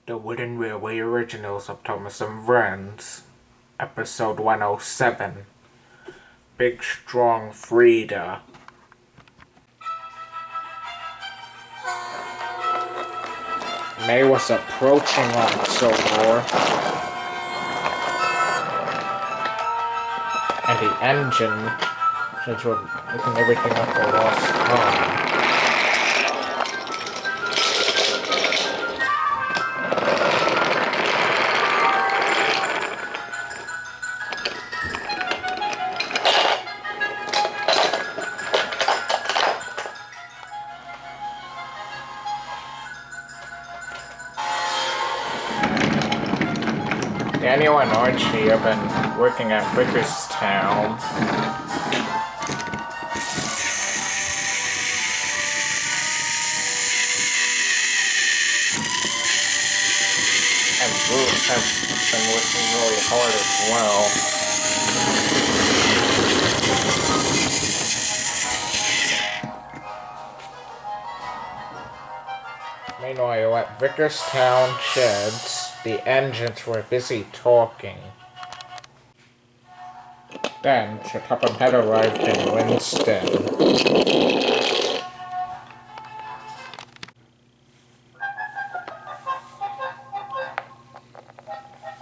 The Wooden Railway Originals of Thomas and Friends, Episode 107, Big Strong Frieda. May was approaching on Silver, and the engine, since we're looking everything up for lost time. Daniel and Archie have been working at Vickerstown. And Bruce has been working really hard as well. Meanwhile, at Vickerstown sheds, the engines were busy talking. Then, Sir Topham had arrived in Winston.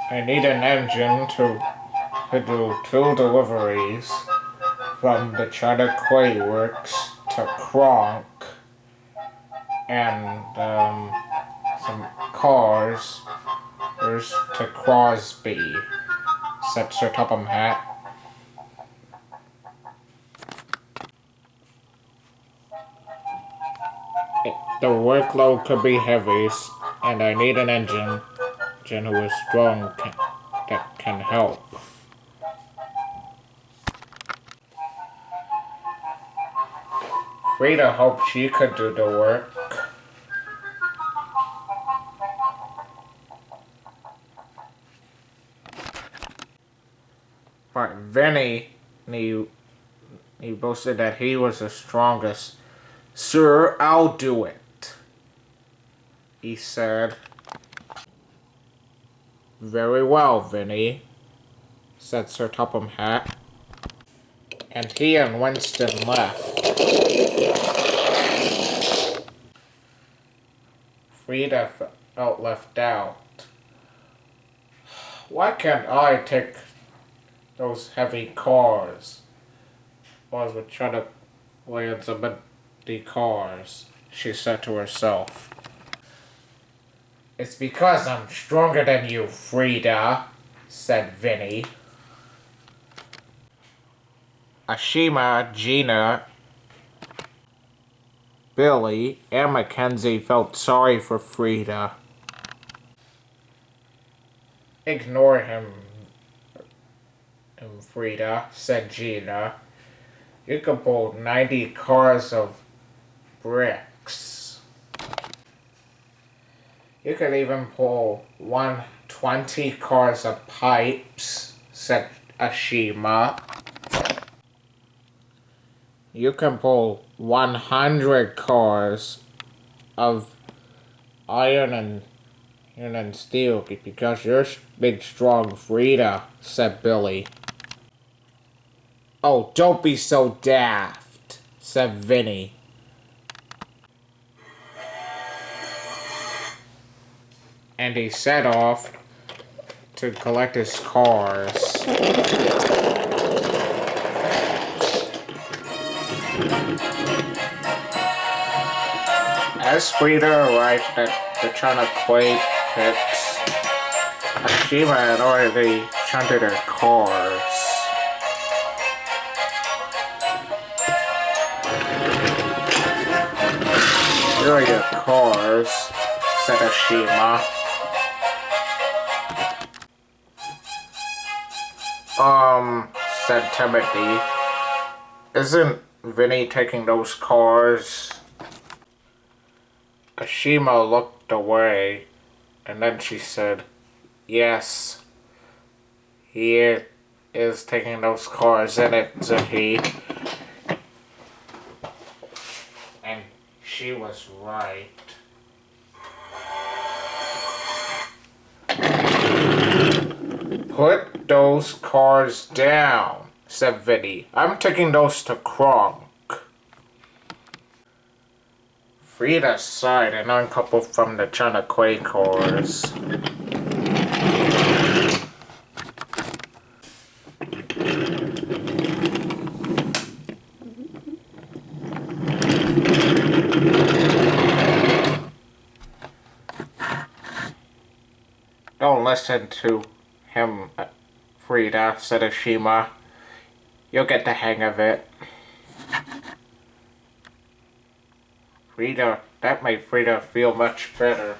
I need an engine to do 2 deliveries from the China Clay Works to Kronk, and some cars to Crosby, said Sir Topham Hatt. The workload could be heavy, and I need an engine who is strong that can help. Frieda hoped she could do the work. But Vinny boasted that he was the strongest. "Sir, I'll do it," he said. "Very well, Vinny," said Sir Topham Hatt. And he and Winston left. Frieda felt left out. "Why can't I take those heavy cars?" Boys would try to land some of the cars, she said to herself. "It's because I'm stronger than you, Frieda," said Vinny. Ashima, Gina, Billy, and Mackenzie felt sorry for Frieda. "Ignore him, Frieda," said Gina. "You can pull 90 cars of bricks. You could even pull 120 cars of pipes," said Ashima. "You can pull 100 cars of iron and steel because you're big, strong, Frieda," said Billy. "Oh, don't be so daft," said Vinny. And he set off to collect his cars. As Frieda arrived at the China Clay pits, Ashima had already shunted her cars. "Here are your cars," said Ashima. Said Timothy. "Isn't Vinny taking those cars?" Ashima looked away, and then she said, "Yes, he is taking those cars, isn't he?" And she was right. those cars down, said Vinny. I'm taking those to Kronk. Frieda sighed and uncoupled from the China Quay cars. Don't listen to him, Frieda, said Ashima. You'll get the hang of it. Frieda, that made Frieda feel much better.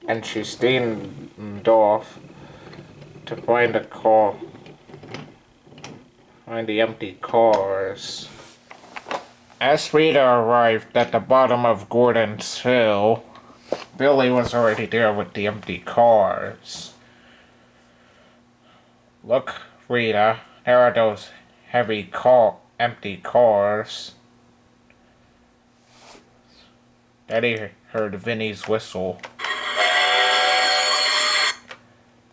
And she steamed off to find the empty cars. As Frieda arrived at the bottom of Gordon's Hill, Billy was already there with the empty cars. Look, Frieda, there are those empty cars. Daddy heard Vinny's whistle.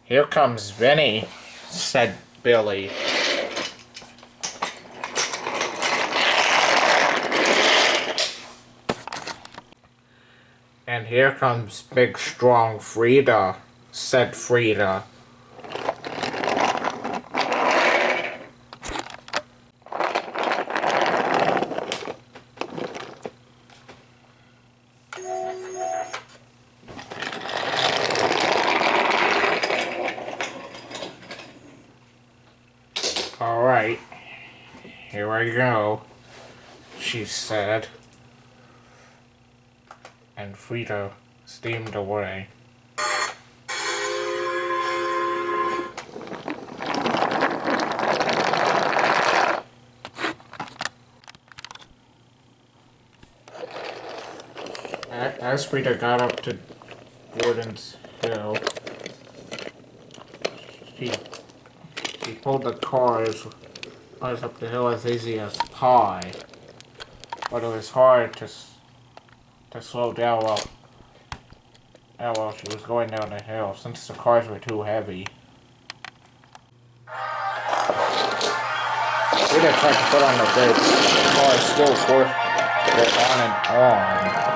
Here comes Vinny, said Billy. And here comes big strong Frieda, said Frieda. All right, here I go, she said. And Frieda steamed away. As Frieda got up to Gordon's Hill, she pulled the cars up the hill as easy as pie, but it was hard to slow down while she was going down the hill, since the cars were too heavy. Frieda tried to put on the brakes. The cars still went on and on.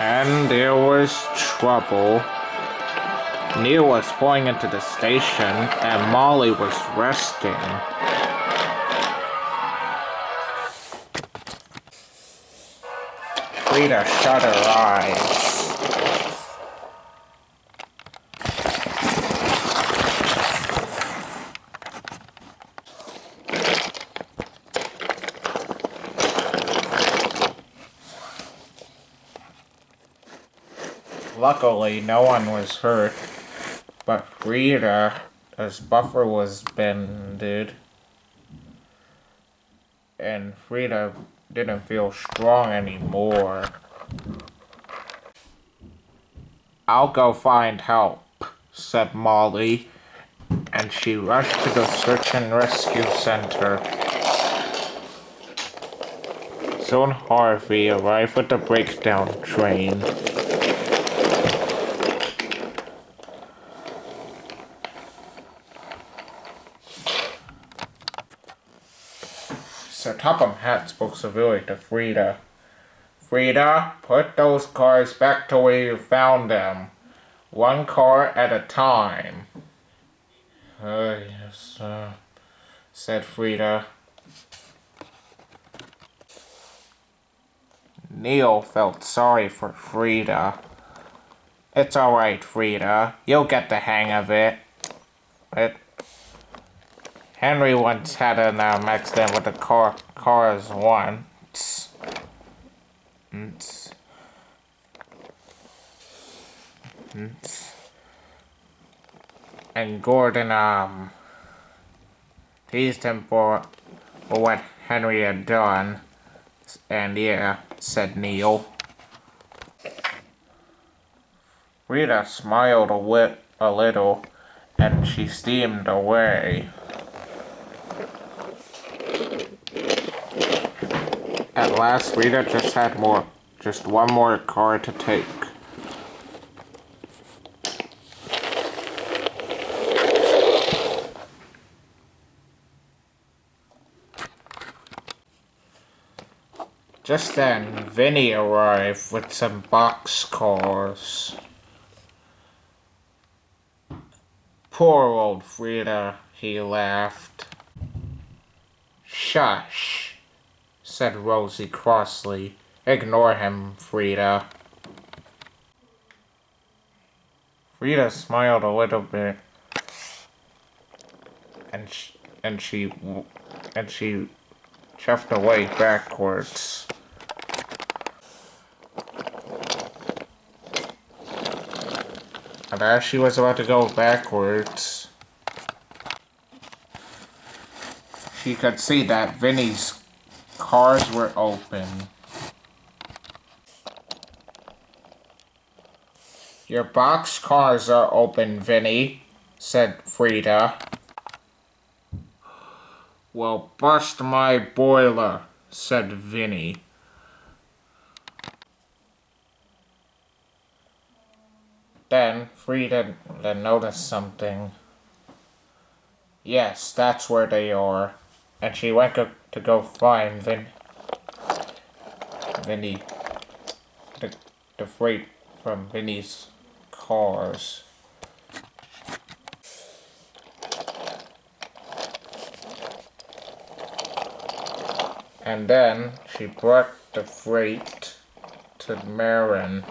And there was trouble. Neil was pulling into the station, and Molly was resting. Frieda shut her eyes. Luckily, no one was hurt, but Frieda's buffer was bended, and Frieda didn't feel strong anymore. I'll go find help, said Molly, and she rushed to the search and rescue center. Soon Harvey arrived with the breakdown train. Sir Topham Hatt spoke severely to Frieda. Frieda, put those cars back to where you found them. One car at a time. Yes, said Frieda. Neil felt sorry for Frieda. It's alright, Frieda. You'll get the hang of it. Henry once had an accident with the cars once. And Gordon teased him for what Henry had done. And yeah, said Neil. Frieda smiled a little, and she steamed away. At last, Frieda just one more car to take. Just then, Vinny arrived with some boxcars. Poor old Frieda, he laughed. Shush, said Rosie crossly. Ignore him, Frieda. Frieda smiled a little bit, and she chuffed away backwards. And as she was about to go backwards, she could see that Vinny's cars were open. Your box cars are open, Vinny, said Frieda. Well, bust my boiler, said Vinny. Then Frieda noticed something. Yes, that's where they are. And she went to go find Vinny, the freight from Vinny's cars. And then she brought the freight to Marin.